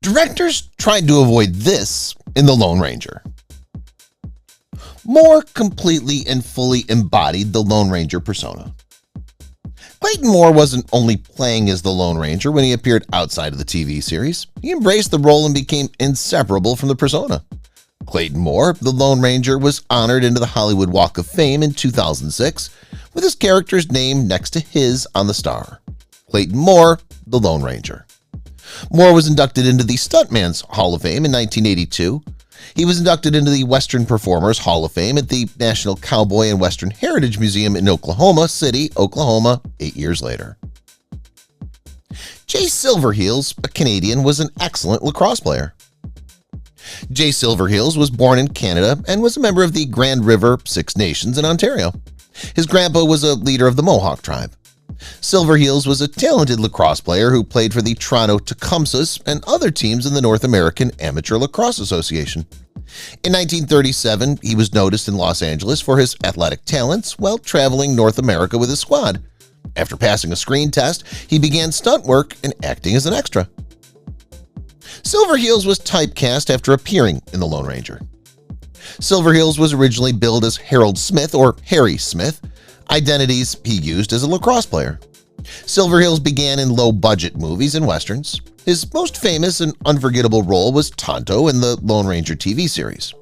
Directors tried to avoid this in The Lone Ranger. Moore completely and fully embodied the Lone Ranger persona. Clayton Moore wasn't only playing as the Lone Ranger when he appeared outside of the TV series. He embraced the role and became inseparable from the persona. Clayton Moore, the Lone Ranger, was honored into the Hollywood Walk of Fame in 2006 with his character's name next to his on the star. Clayton Moore, the Lone Ranger. Moore was inducted into the Stuntman's Hall of Fame in 1982. He was inducted into the Western Performers Hall of Fame at the National Cowboy and Western Heritage Museum in Oklahoma City, Oklahoma, 8 years later. Jay Silverhills, a Canadian, was an excellent lacrosse player. Jay Silverhills was born in Canada and was a member of the Grand River Six Nations in Ontario. His grandpa was a leader of the Mohawk tribe. Silverhills was a talented lacrosse player who played for the Toronto Tecumsehs and other teams in the North American Amateur Lacrosse Association. In 1937, he was noticed in Los Angeles for his athletic talents while traveling North America with his squad. After passing a screen test, he began stunt work and acting as an extra. Silverhills was typecast after appearing in The Lone Ranger. Silverhills was originally billed as Harold Smith or Harry Smith, identities he used as a lacrosse player. Silverhills began in low-budget movies and westerns. His most famous and unforgettable role was Tonto in the Lone Ranger TV series.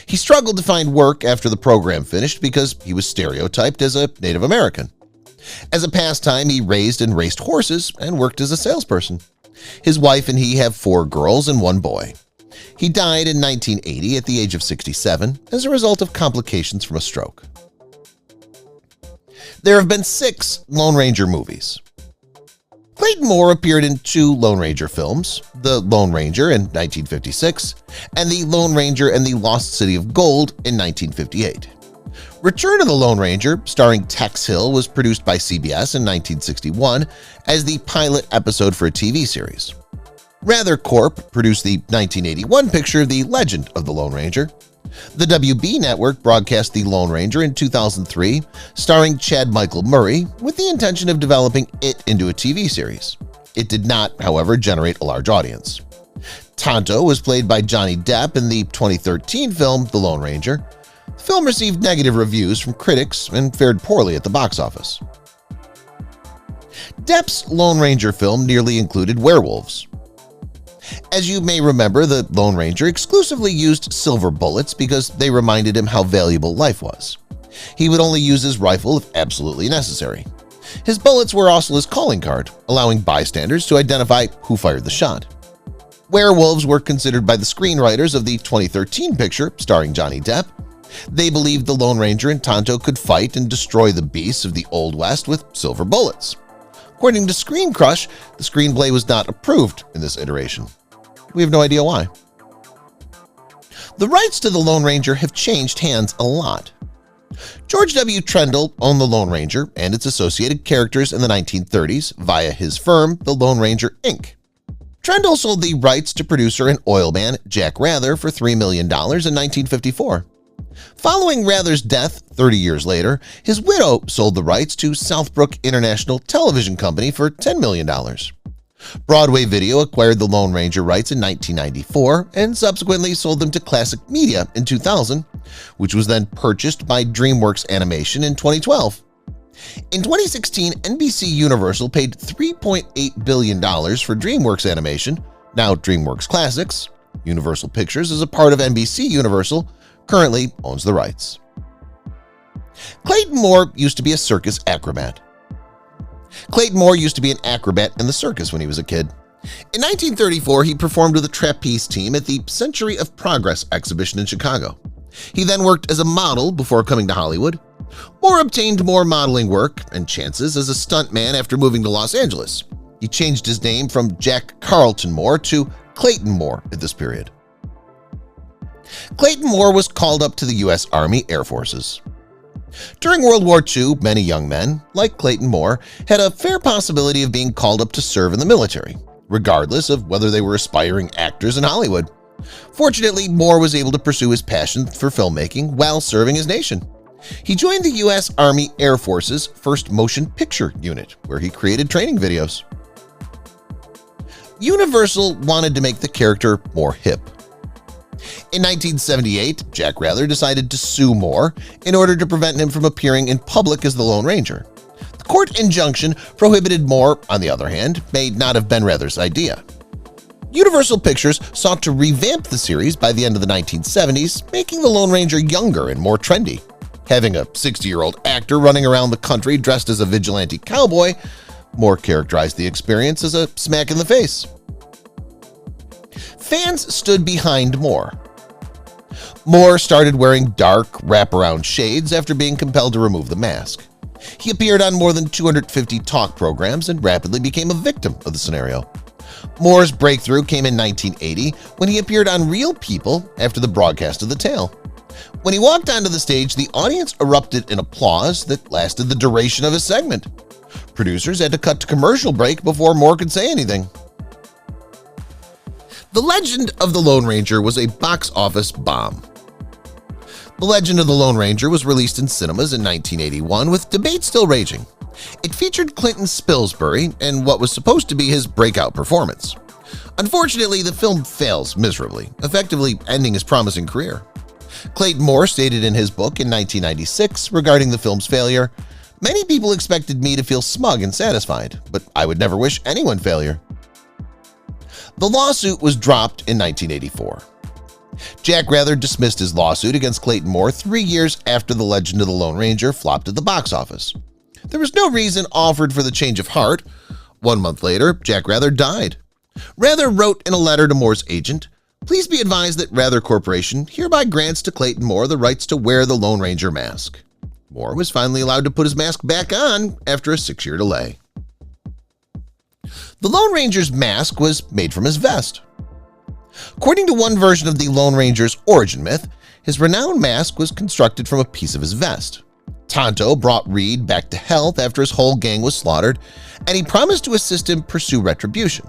He struggled to find work after the program finished because he was stereotyped as a Native American. As a pastime, he raised and raced horses and worked as a salesperson. His wife and he have 4 girls and 1 boy. He died in 1980 at the age of 67 as a result of complications from a stroke. There have been 6 Lone Ranger movies. Clayton Moore appeared in 2 Lone Ranger films, The Lone Ranger in 1956 and The Lone Ranger and the Lost City of Gold in 1958. Return of the Lone Ranger, starring Tex Hill, was produced by CBS in 1961 as the pilot episode for a TV series. Rather Corp. produced the 1981 picture The Legend of the Lone Ranger. The WB network broadcast The Lone Ranger in 2003, starring Chad Michael Murray, with the intention of developing it into a TV series. It did not, however, generate a large audience. Tonto was played by Johnny Depp in the 2013 film The Lone Ranger. The film received negative reviews from critics and fared poorly at the box office. Depp's Lone Ranger film nearly included werewolves. As you may remember, the Lone Ranger exclusively used silver bullets because they reminded him how valuable life was. He would only use his rifle if absolutely necessary. His bullets were also his calling card, allowing bystanders to identify who fired the shot. Werewolves were considered by the screenwriters of the 2013 picture starring Johnny Depp. They believed the Lone Ranger and Tonto could fight and destroy the beasts of the Old West with silver bullets. According to Screen Crush, the screenplay was not approved in this iteration. We have no idea why. The rights to the Lone Ranger have changed hands a lot. George W. Trendle owned the Lone Ranger and its associated characters in the 1930s via his firm, the Lone Ranger, Inc. Trendle sold the rights to producer and oilman Jack Rather for $3 million in 1954. Following Rather's death 30 years later, his widow sold the rights to Southbrook International Television Company for $10 million. Broadway Video acquired the Lone Ranger rights in 1994 and subsequently sold them to Classic Media in 2000, which was then purchased by DreamWorks Animation in 2012. In 2016, NBC Universal paid $3.8 billion for DreamWorks Animation, now DreamWorks Classics. Universal Pictures is a part of NBC Universal, currently owns the rights. Clayton Moore used to be a circus acrobat. Clayton Moore used to be an acrobat in the circus when he was a kid. In 1934, he performed with a trapeze team at the Century of Progress exhibition in Chicago. He then worked as a model before coming to Hollywood. Moore obtained more modeling work and chances as a stuntman after moving to Los Angeles. He changed his name from Jack Carlton Moore to Clayton Moore at this period. Clayton Moore was called up to the U.S. Army Air Forces. During World War II, many young men, like Clayton Moore, had a fair possibility of being called up to serve in the military, regardless of whether they were aspiring actors in Hollywood. Fortunately, Moore was able to pursue his passion for filmmaking while serving his nation. He joined the U.S. Army Air Force's 1st Motion Picture Unit, where he created training videos. Universal wanted to make the character more hip. In 1978, Jack Rather decided to sue Moore in order to prevent him from appearing in public as the Lone Ranger. The court injunction prohibited Moore, on the other hand, may not have been Rather's idea. Universal Pictures sought to revamp the series by the end of the 1970s, making the Lone Ranger younger and more trendy. Having a 60-year-old actor running around the country dressed as a vigilante cowboy, Moore characterized the experience as a smack in the face. Fans stood behind Moore. Moore started wearing dark, wraparound shades after being compelled to remove the mask. He appeared on more than 250 talk programs and rapidly became a victim of the scenario. Moore's breakthrough came in 1980 when he appeared on Real People after the broadcast of the tale. When he walked onto the stage, the audience erupted in applause that lasted the duration of his segment. Producers had to cut to commercial break before Moore could say anything. The Legend of the Lone Ranger was a box office bomb. The Legend of the Lone Ranger was released in cinemas in 1981 with debate still raging. It featured Clinton Spilsbury and what was supposed to be his breakout performance. Unfortunately, the film fails miserably, effectively ending his promising career. Clayton Moore stated in his book in 1996 regarding the film's failure, "Many people expected me to feel smug and satisfied, but I would never wish anyone failure." The lawsuit was dropped in 1984. Jack Rather dismissed his lawsuit against Clayton Moore 3 years after The Legend of the Lone Ranger flopped at the box office. There was no reason offered for the change of heart. 1 month later, Jack Rather died. Rather wrote in a letter to Moore's agent, "Please be advised that Rather Corporation hereby grants to Clayton Moore the rights to wear the Lone Ranger mask." Moore was finally allowed to put his mask back on after a 6-year delay. The Lone Ranger's mask was made from his vest. According to one version of the Lone Ranger's origin myth, his renowned mask was constructed from a piece of his vest. Tonto brought Reed back to health after his whole gang was slaughtered, and he promised to assist him pursue retribution.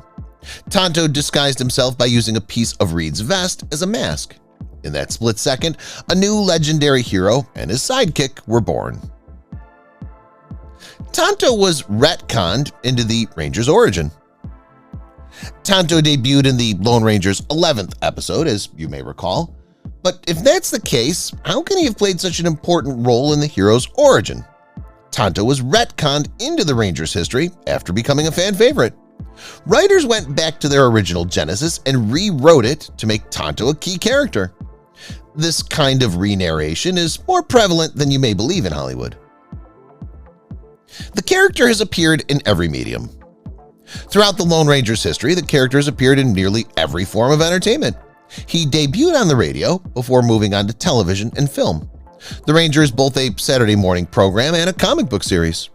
Tonto disguised himself by using a piece of Reed's vest as a mask. In that split second, a new legendary hero and his sidekick were born. Tonto was retconned into the Ranger's origin. Tonto debuted in the Lone Ranger's 11th episode, as you may recall. But if that's the case, how can he have played such an important role in the hero's origin? Tonto was retconned into the Ranger's history after becoming a fan favorite. Writers went back to their original genesis and rewrote it to make Tonto a key character. This kind of re-narration is more prevalent than you may believe in Hollywood. The character has appeared in every medium. Throughout the Lone Ranger's history, the character has appeared in nearly every form of entertainment. He debuted on the radio before moving on to television and film. The Ranger is both a Saturday morning program and a comic book series.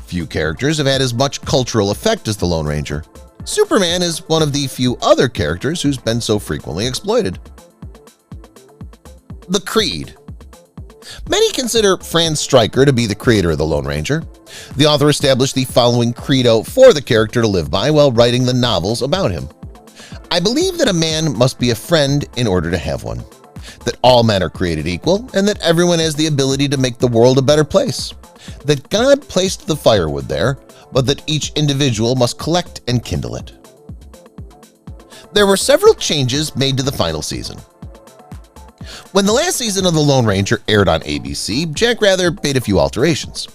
Few characters have had as much cultural effect as the Lone Ranger. Superman is one of the few other characters who's been so frequently exploited. The Creed. Many consider Franz Stryker to be the creator of the Lone Ranger. The author established the following credo for the character to live by while writing the novels about him. "I believe that a man must be a friend in order to have one, that all men are created equal, and that everyone has the ability to make the world a better place, that God placed the firewood there, but that each individual must collect and kindle it." There were several changes made to the final season. When the last season of The Lone Ranger aired on ABC, Jack Rather made a few alterations.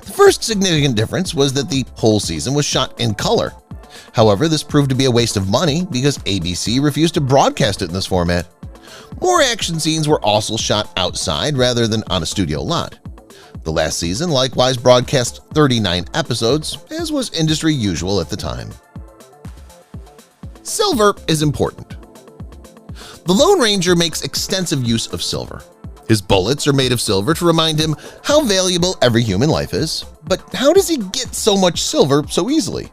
The first significant difference was that the whole season was shot in color. However, this proved to be a waste of money because ABC refused to broadcast it in this format. More action scenes were also shot outside rather than on a studio lot. The last season likewise broadcast 39 episodes, as was industry usual at the time. Silver is important. The Lone Ranger makes extensive use of silver. His bullets are made of silver to remind him how valuable every human life is. But how does he get so much silver so easily?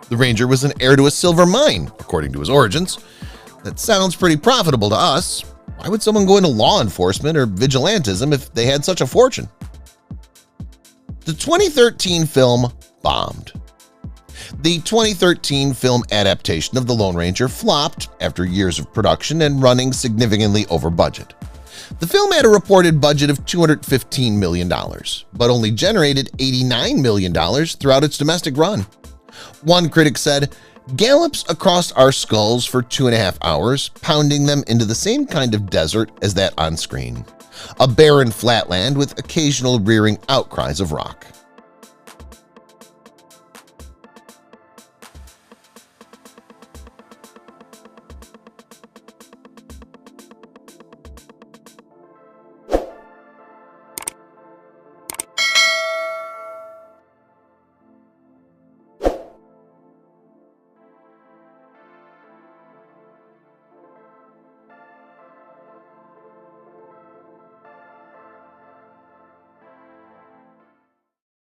The Ranger was an heir to a silver mine, according to his origins. That sounds pretty profitable to us. Why would someone go into law enforcement or vigilantism if they had such a fortune? The 2013 film bombed. The 2013 film adaptation of The Lone Ranger flopped after years of production and running significantly over budget. The film had a reported budget of $215 million, but only generated $89 million throughout its domestic run. One critic said, gallops across our skulls for 2.5 hours, pounding them into the same kind of desert as that on screen, a barren flatland with occasional rearing outcries of rock.